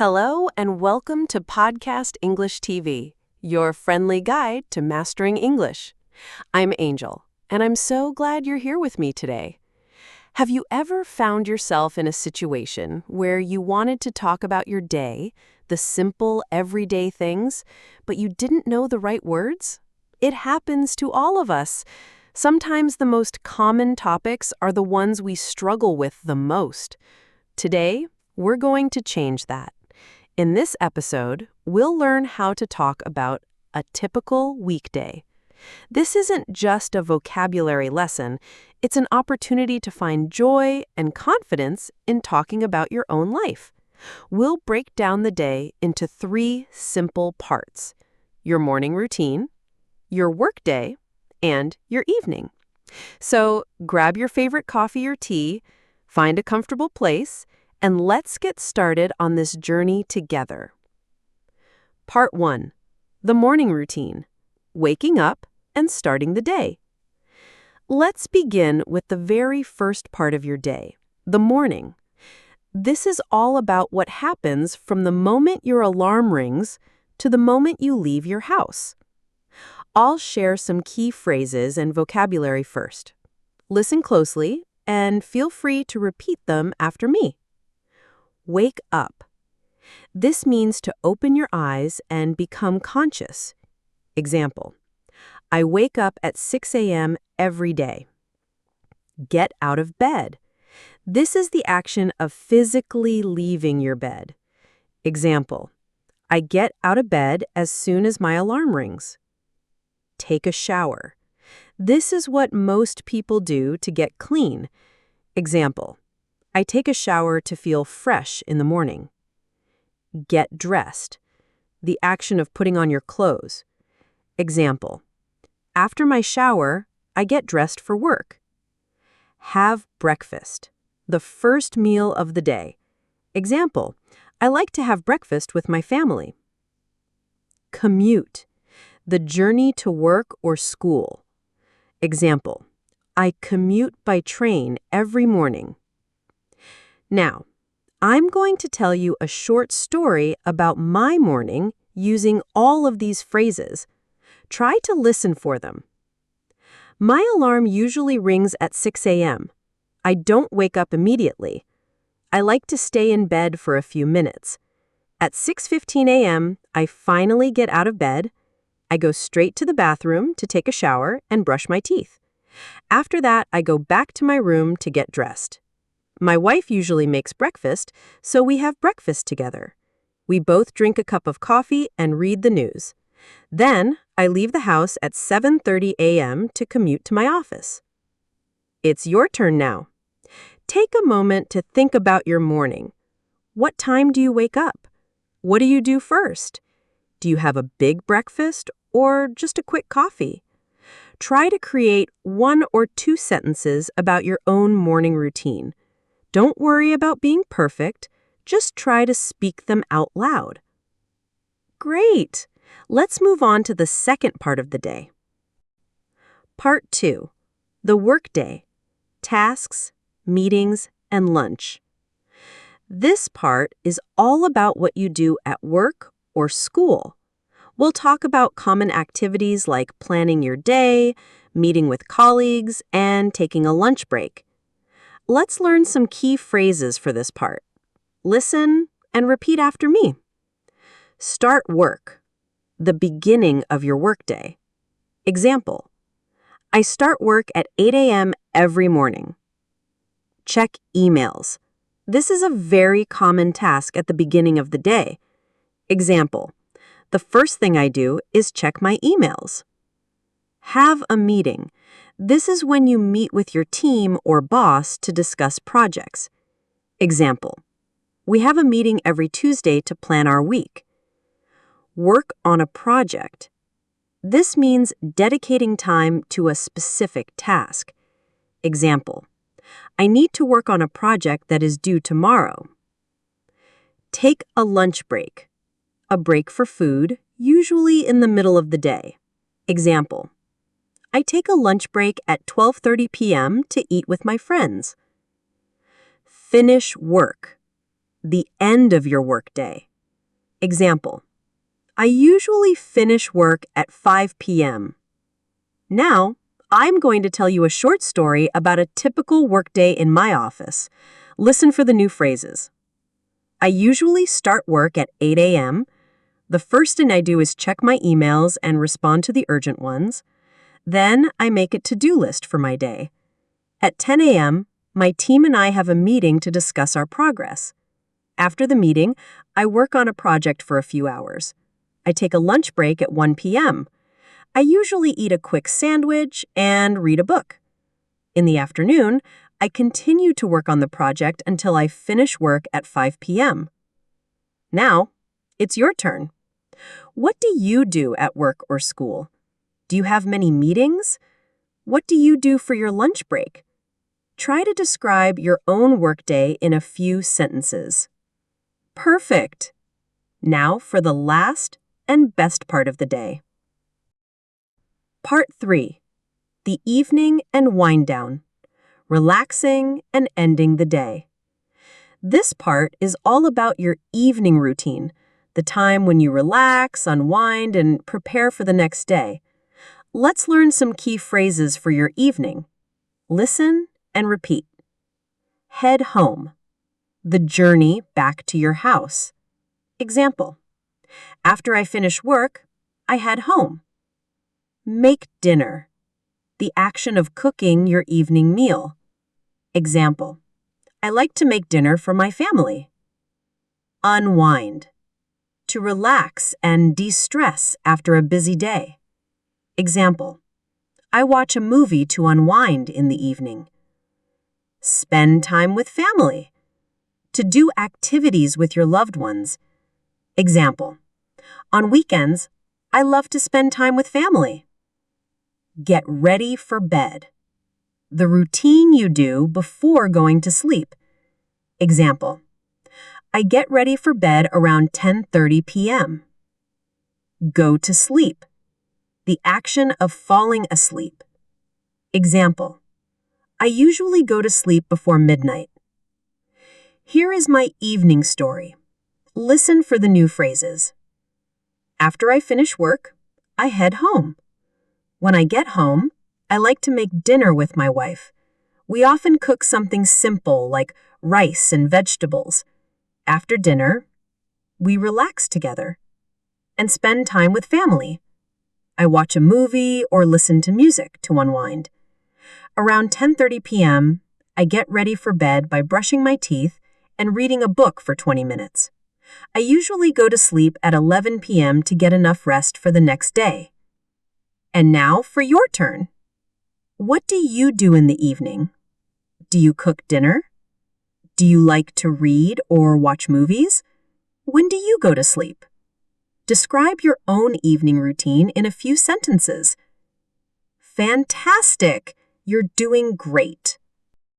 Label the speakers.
Speaker 1: Hello and welcome to Podcast English TV, your friendly guide to mastering English. I'm Angel, and I'm so glad you're here with me today. Have you ever found yourself in a situation where you wanted to talk about your day, the simple, everyday things, but you didn't know the right words? It happens to all of us. Sometimes the most common topics are the ones we struggle with the most. Today, we're going to change that. In this episode, we'll learn how to talk about a typical weekday. This isn't just a vocabulary lesson, it's an opportunity to find joy and confidence in talking about your own life. We'll break down the day into 3 simple parts: your morning routine, your workday, and your evening. So grab your favorite coffee or tea, find a comfortable place, and let's get started on this journey together. Part 1. The morning routine. Waking up and starting the day. Let's begin with the very first part of your day, the morning. This is all about what happens from the moment your alarm rings to the moment you leave your house. I'll share some key phrases and vocabulary first. Listen closely and feel free to repeat them after me. Wake up. This means to open your eyes and become conscious. Example: I wake up at 6 a.m. every day. Get out of bed. This is the action of physically leaving your bed. Example: I get out of bed as soon as my alarm rings. Take a shower. This is what most people do to get clean. Example: I take a shower to feel fresh in the morning. Get dressed. The action of putting on your clothes. Example: after my shower, I get dressed for work. Have breakfast. The first meal of the day. Example: I like to have breakfast with my family. Commute. The journey to work or school. Example: I commute by train every morning. Now, I'm going to tell you a short story about my morning using all of these phrases. Try to listen for them. My alarm usually rings at 6 a.m. I don't wake up immediately. I like to stay in bed for a few minutes. At 6:15 a.m., I finally get out of bed. I go straight to the bathroom to take a shower and brush my teeth. After that, I go back to my room to get dressed. My wife usually makes breakfast, so we have breakfast together. We both drink a cup of coffee and read the news. Then, I leave the house at 7:30 a.m. to commute to my office. It's your turn now. Take a moment to think about your morning. What time do you wake up? What do you do first? Do you have a big breakfast or just a quick coffee? Try to create 1 or 2 sentences about your own morning routine. Don't worry about being perfect. Just try to speak them out loud. Great! Let's move on to the second part of the day. Part 2. The workday. Tasks, meetings, and lunch. This part is all about what you do at work or school. We'll talk about common activities like planning your day, meeting with colleagues, and taking a lunch break. Let's learn some key phrases for this part. Listen and repeat after me. Start work. The beginning of your workday. Example: I start work at 8 a.m. every morning. Check emails. This is a very common task at the beginning of the day. Example: the first thing I do is check my emails. Have a meeting. This is when you meet with your team or boss to discuss projects. Example: we have a meeting every Tuesday to plan our week. Work on a project. This means dedicating time to a specific task. Example: I need to work on a project that is due tomorrow. Take a lunch break. A break for food, usually in the middle of the day. Example: I take a lunch break at 12:30 p.m. to eat with my friends. Finish work. The end of your workday. Example: I usually finish work at 5 p.m. Now, I'm going to tell you a short story about a typical workday in my office. Listen for the new phrases. I usually start work at 8 a.m. The first thing I do is check my emails and respond to the urgent ones. Then I make a to-do list for my day. At 10 a.m., my team and I have a meeting to discuss our progress. After the meeting, I work on a project for a few hours. I take a lunch break at 1 p.m. I usually eat a quick sandwich and read a book. In the afternoon, I continue to work on the project until I finish work at 5 p.m. Now, it's your turn. What do you do at work or school? Do you have many meetings? What do you do for your lunch break? Try to describe your own workday in a few sentences. Perfect! Now for the last and best part of the day. Part 3. The evening and wind down. Relaxing and ending the day. This part is all about your evening routine, the time when you relax, unwind, and prepare for the next day. Let's learn some key phrases for your evening. Listen and repeat. Head home. The journey back to your house. Example: after I finish work, I head home. Make dinner. The action of cooking your evening meal. Example: I like to make dinner for my family. Unwind. To relax and de-stress after a busy day. Example: I watch a movie to unwind in the evening. Spend time with family. To do activities with your loved ones. Example: on weekends, I love to spend time with family. Get ready for bed. The routine you do before going to sleep. Example: I get ready for bed around 10:30 p.m. Go to sleep. The action of falling asleep. Example: I usually go to sleep before midnight. Here is my evening story. Listen for the new phrases. After I finish work, I head home. When I get home, I like to make dinner with my wife. We often cook something simple like rice and vegetables. After dinner, we relax together and spend time with family. I watch a movie or listen to music to unwind. Around 10:30 p.m., I get ready for bed by brushing my teeth and reading a book for 20 minutes. I usually go to sleep at 11 p.m. to get enough rest for the next day. And now for your turn. What do you do in the evening? Do you cook dinner? Do you like to read or watch movies? When do you go to sleep? Describe your own evening routine in a few sentences. Fantastic! You're doing great.